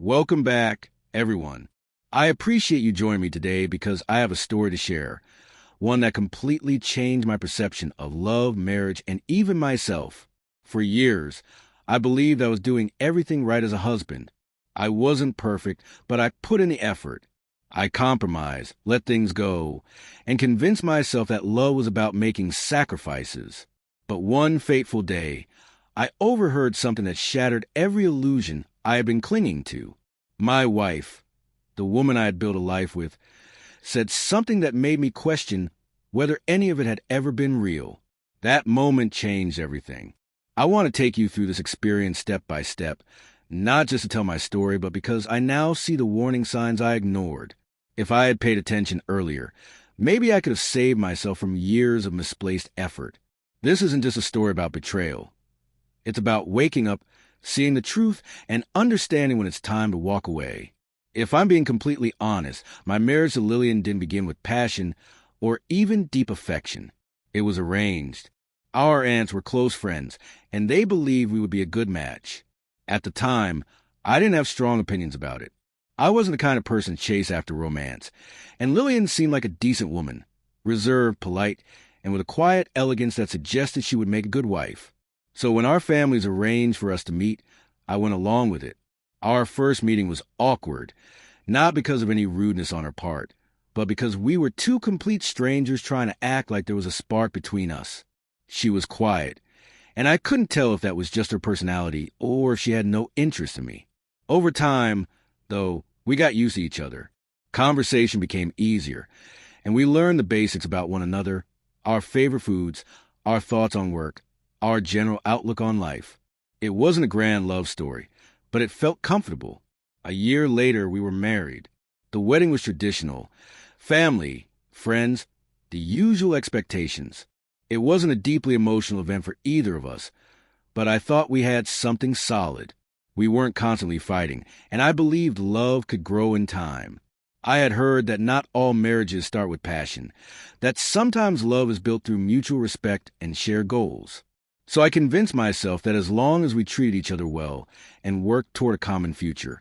Welcome back, everyone. I appreciate you joining me today because I have a story to share, one that completely changed my perception of love, marriage, and even myself. For years, I believed I was doing everything right as a husband. I wasn't perfect, but I put in the effort. I compromised, let things go, and convinced myself that love was about making sacrifices. But one fateful day, I overheard something that shattered every illusion I had been clinging to. My wife, the woman I had built a life with, said something that made me question whether any of it had ever been real. That moment changed everything. I want to take you through this experience step by step, not just to tell my story, but because I now see the warning signs I ignored. If I had paid attention earlier, maybe I could have saved myself from years of misplaced effort. This isn't just a story about betrayal. It's about waking up, seeing the truth, and understanding when it's time to walk away. If I'm being completely honest, my marriage to Lillian didn't begin with passion or even deep affection. It was arranged. Our aunts were close friends, and they believed we would be a good match. At the time, I didn't have strong opinions about it. I wasn't the kind of person to chase after romance, and Lillian seemed like a decent woman, reserved, polite, and with a quiet elegance that suggested she would make a good wife. So when our families arranged for us to meet, I went along with it. Our first meeting was awkward, not because of any rudeness on her part, but because we were two complete strangers trying to act like there was a spark between us. She was quiet, and I couldn't tell if that was just her personality or if she had no interest in me. Over time, though, we got used to each other. Conversation became easier, and we learned the basics about one another, our favorite foods, our thoughts on work, our general outlook on life. It wasn't a grand love story, but it felt comfortable. A year later, we were married. The wedding was traditional. Family, friends, the usual expectations. It wasn't a deeply emotional event for either of us, but I thought we had something solid. We weren't constantly fighting, and I believed love could grow in time. I had heard that not all marriages start with passion, that sometimes love is built through mutual respect and shared goals. So I convinced myself that as long as we treated each other well and worked toward a common future,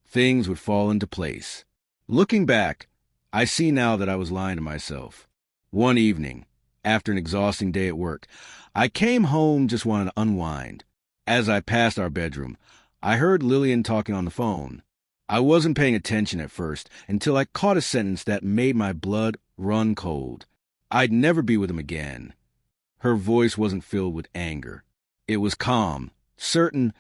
things would fall into place. Looking back, I see now that I was lying to myself. One evening, after an exhausting day at work, I came home just wanting to unwind. As I passed our bedroom, I heard Lillian talking on the phone. I wasn't paying attention at first until I caught a sentence that made my blood run cold. I'd never be with him again. Her voice wasn't filled with anger. It was calm, certain,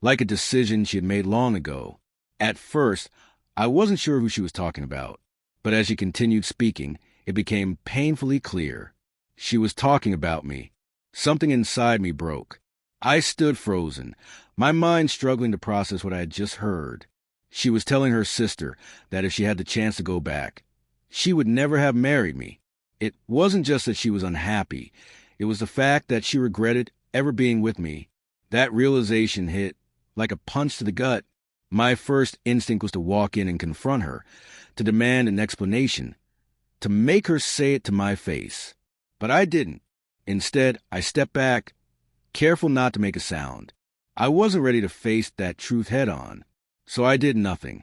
like a decision she had made long ago. At first, I wasn't sure who she was talking about, but as she continued speaking, it became painfully clear. She was talking about me. Something inside me broke. I stood frozen, my mind struggling to process what I had just heard. She was telling her sister that if she had the chance to go back, she would never have married me. It wasn't just that she was unhappy. It was the fact that she regretted ever being with me. That realization hit like a punch to the gut. My first instinct was to walk in and confront her, to demand an explanation, to make her say it to my face. But I didn't. Instead, I stepped back, careful not to make a sound. I wasn't ready to face that truth head on, so I did nothing.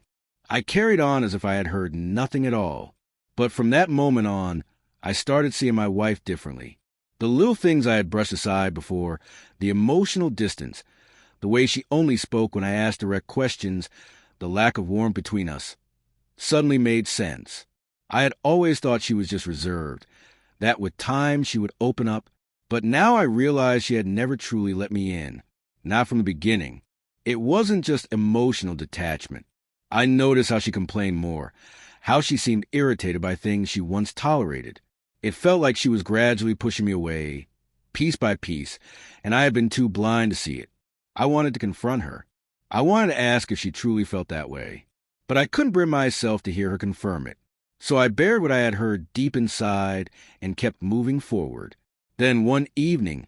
I carried on as if I had heard nothing at all. But from that moment on, I started seeing my wife differently. The little things I had brushed aside before, the emotional distance, the way she only spoke when I asked direct questions, the lack of warmth between us, suddenly made sense. I had always thought she was just reserved, that with time she would open up, but now I realized she had never truly let me in, not from the beginning. It wasn't just emotional detachment. I noticed how she complained more, how she seemed irritated by things she once tolerated. It felt like she was gradually pushing me away, piece by piece, and I had been too blind to see it. I wanted to confront her. I wanted to ask if she truly felt that way, but I couldn't bring myself to hear her confirm it. So I bared what I had heard deep inside and kept moving forward. Then one evening,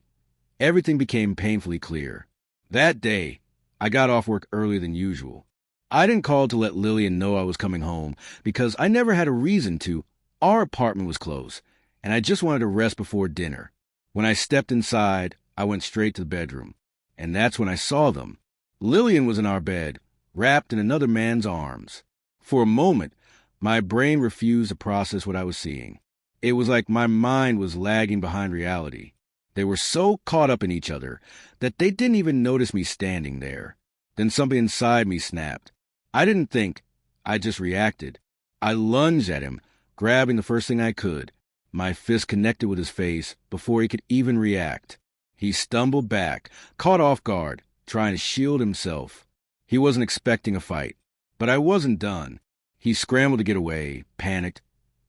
everything became painfully clear. That day, I got off work earlier than usual. I didn't call to let Lillian know I was coming home because I never had a reason to. Our apartment was close, and I just wanted to rest before dinner. When I stepped inside, I went straight to the bedroom, and that's when I saw them. Lillian was in our bed, wrapped in another man's arms. For a moment, my brain refused to process what I was seeing. It was like my mind was lagging behind reality. They were so caught up in each other that they didn't even notice me standing there. Then something inside me snapped. I didn't think. I just reacted. I lunged at him, grabbing the first thing I could. My fist connected with his face before he could even react. He stumbled back, caught off guard, trying to shield himself. He wasn't expecting a fight, but I wasn't done. He scrambled to get away, panicked,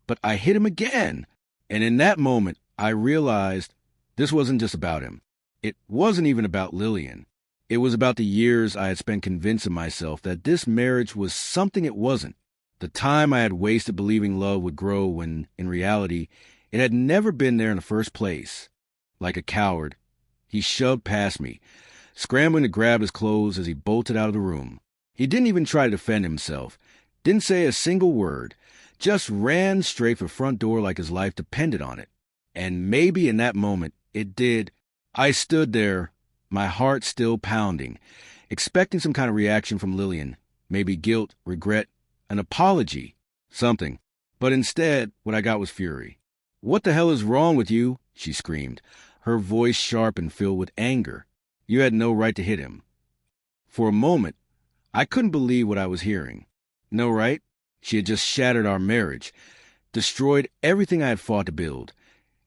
but I hit him again. And in that moment, I realized this wasn't just about him. It wasn't even about Lillian. It was about the years I had spent convincing myself that this marriage was something it wasn't. The time I had wasted believing love would grow when, in reality, it had never been there in the first place. Like a coward, he shoved past me, scrambling to grab his clothes as he bolted out of the room. He didn't even try to defend himself, didn't say a single word, just ran straight for the front door like his life depended on it. And maybe in that moment, it did. I stood there, my heart still pounding, expecting some kind of reaction from Lillian, maybe guilt, regret, an apology, something. But instead, what I got was fury. "What the hell is wrong with you?" she screamed, her voice sharp and filled with anger. "You had no right to hit him." For a moment, I couldn't believe what I was hearing. No right? She had just shattered our marriage, destroyed everything I had fought to build,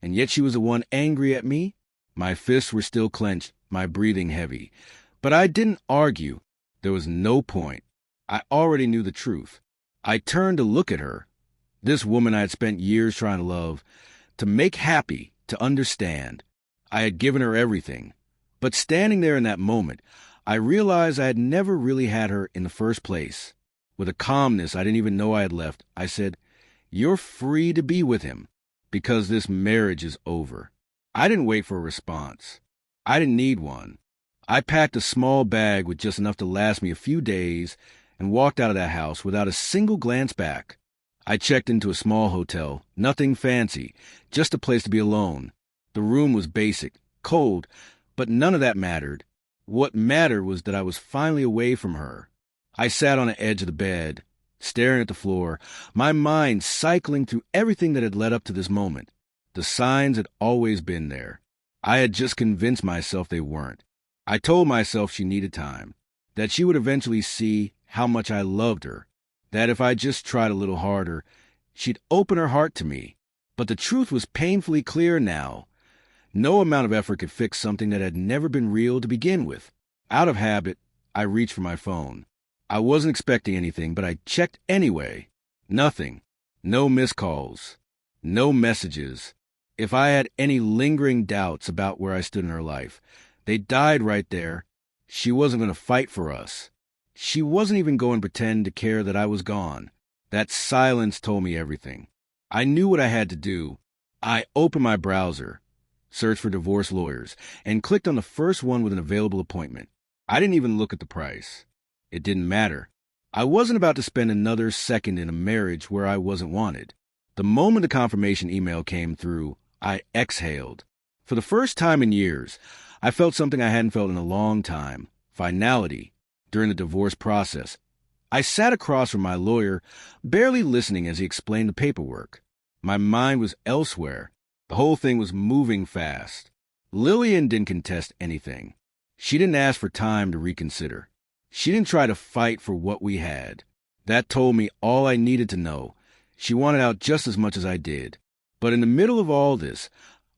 and yet she was the one angry at me? My fists were still clenched, my breathing heavy. But I didn't argue. There was no point. I already knew the truth. I turned to look at her, this woman I had spent years trying to love, to make happy, to understand. I had given her everything. But standing there in that moment, I realized I had never really had her in the first place. With a calmness I didn't even know I had left, I said, "You're free to be with him, because this marriage is over." I didn't wait for a response. I didn't need one. I packed a small bag with just enough to last me a few days and walked out of that house without a single glance back. I checked into a small hotel, nothing fancy, just a place to be alone. The room was basic, cold, but none of that mattered. What mattered was that I was finally away from her. I sat on the edge of the bed, staring at the floor, my mind cycling through everything that had led up to this moment. The signs had always been there. I had just convinced myself they weren't. I told myself she needed time, that she would eventually see how much I loved her, that if I just tried a little harder, she'd open her heart to me. But the truth was painfully clear now. No amount of effort could fix something that had never been real to begin with. Out of habit, I reached for my phone. I wasn't expecting anything, but I checked anyway. Nothing. No missed calls. No messages. If I had any lingering doubts about where I stood in her life, they died right there. She wasn't going to fight for us. She wasn't even going to pretend to care that I was gone. That silence told me everything. I knew what I had to do. I opened my browser, searched for divorce lawyers, and clicked on the first one with an available appointment. I didn't even look at the price. It didn't matter. I wasn't about to spend another second in a marriage where I wasn't wanted. The moment the confirmation email came through, I exhaled. For the first time in years, I felt something I hadn't felt in a long time: finality. During the divorce process, I sat across from my lawyer, barely listening as he explained the paperwork. My mind was elsewhere. The whole thing was moving fast. Lillian didn't contest anything. She didn't ask for time to reconsider. She didn't try to fight for what we had. That told me all I needed to know. She wanted out just as much as I did. But in the middle of all this,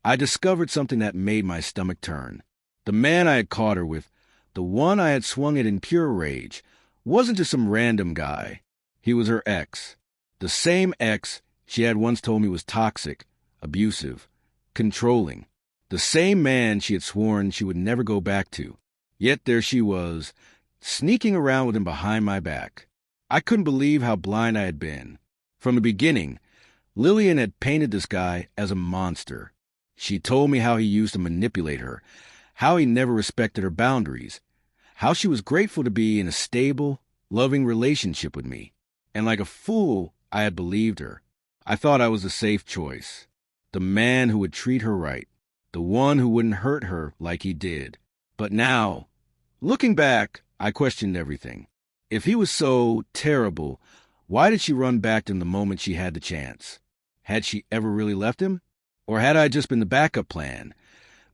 I discovered something that made my stomach turn. The man I had caught her with, the one I had swung at in pure rage, wasn't just some random guy. He was her ex. The same ex she had once told me was toxic, abusive, controlling. The same man she had sworn she would never go back to. Yet there she was, sneaking around with him behind my back. I couldn't believe how blind I had been. From the beginning, Lillian had painted this guy as a monster. She told me how he used to manipulate her, how he never respected her boundaries, how she was grateful to be in a stable, loving relationship with me. And like a fool, I had believed her. I thought I was the safe choice, the man who would treat her right, the one who wouldn't hurt her like he did. But now, looking back, I questioned everything. If he was so terrible, why did she run back to him the moment she had the chance? Had she ever really left him? Or had I just been the backup plan?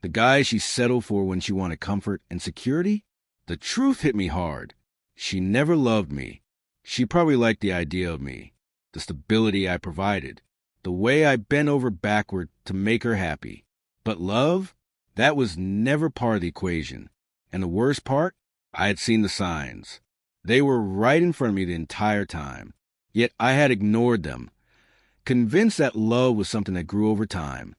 The guy she settled for when she wanted comfort and security? The truth hit me hard. She never loved me. She probably liked the idea of me, the stability I provided, the way I bent over backward to make her happy. But love? That was never part of the equation. And the worst part? I had seen the signs. They were right in front of me the entire time. Yet I had ignored them, convinced that love was something that grew over time.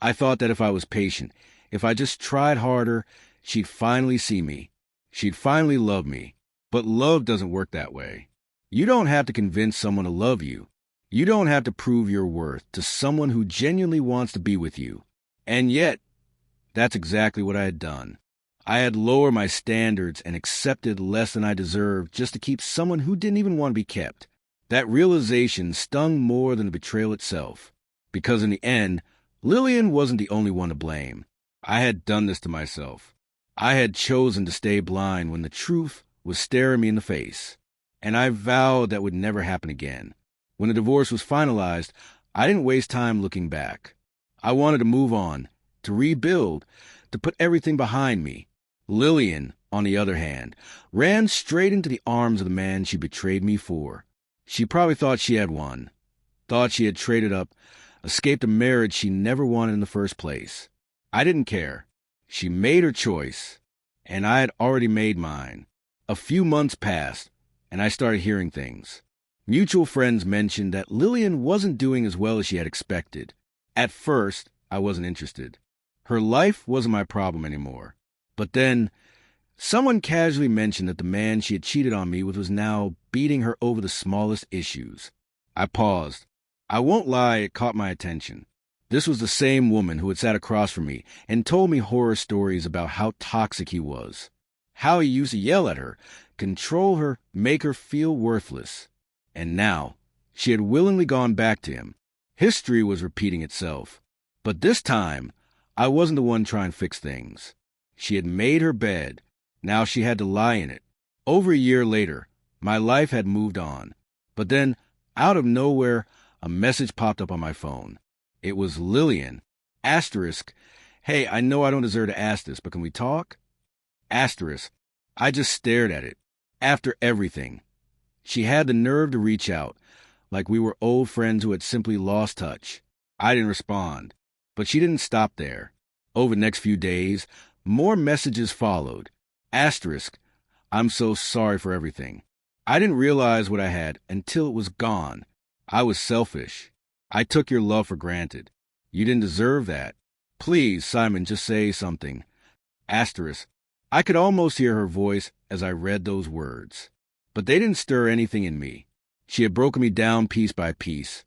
I thought that if I was patient, if I just tried harder, she'd finally see me. She'd finally love me. But love doesn't work that way. You don't have to convince someone to love you. You don't have to prove your worth to someone who genuinely wants to be with you. And yet, that's exactly what I had done. I had lowered my standards and accepted less than I deserved just to keep someone who didn't even want to be kept. That realization stung more than the betrayal itself. Because in the end, Lillian wasn't the only one to blame. I had done this to myself. I had chosen to stay blind when the truth was staring me in the face. And I vowed that would never happen again. When the divorce was finalized, I didn't waste time looking back. I wanted to move on, to rebuild, to put everything behind me. Lillian, on the other hand, ran straight into the arms of the man she betrayed me for. She probably thought she had won, thought she had traded up, escaped a marriage she never wanted in the first place. I didn't care. She made her choice, and I had already made mine. A few months passed, and I started hearing things. Mutual friends mentioned that Lillian wasn't doing as well as she had expected. At first, I wasn't interested. Her life wasn't my problem anymore. But then, someone casually mentioned that the man she had cheated on me with was now beating her over the smallest issues. I paused. I won't lie, it caught my attention. This was the same woman who had sat across from me and told me horror stories about how toxic he was, how he used to yell at her, control her, make her feel worthless. And now, she had willingly gone back to him. History was repeating itself. But this time, I wasn't the one trying to fix things. She had made her bed. Now she had to lie in it. Over a year later, my life had moved on. But then, out of nowhere, a message popped up on my phone. It was Lillian. Asterisk. Hey, I know I don't deserve to ask this, but can we talk? Asterisk. I just stared at it. After everything. She had the nerve to reach out, like we were old friends who had simply lost touch. I didn't respond. But she didn't stop there. Over the next few days, more messages followed. Asterisk. I'm so sorry for everything. I didn't realize what I had until it was gone. I was selfish. I took your love for granted. You didn't deserve that. Please, Simon, just say something. Asterisk. I could almost hear her voice as I read those words. But they didn't stir anything in me. She had broken me down piece by piece,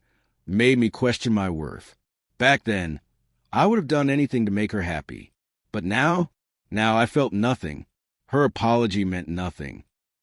made me question my worth. Back then, I would have done anything to make her happy. But now I felt nothing. Her apology meant nothing.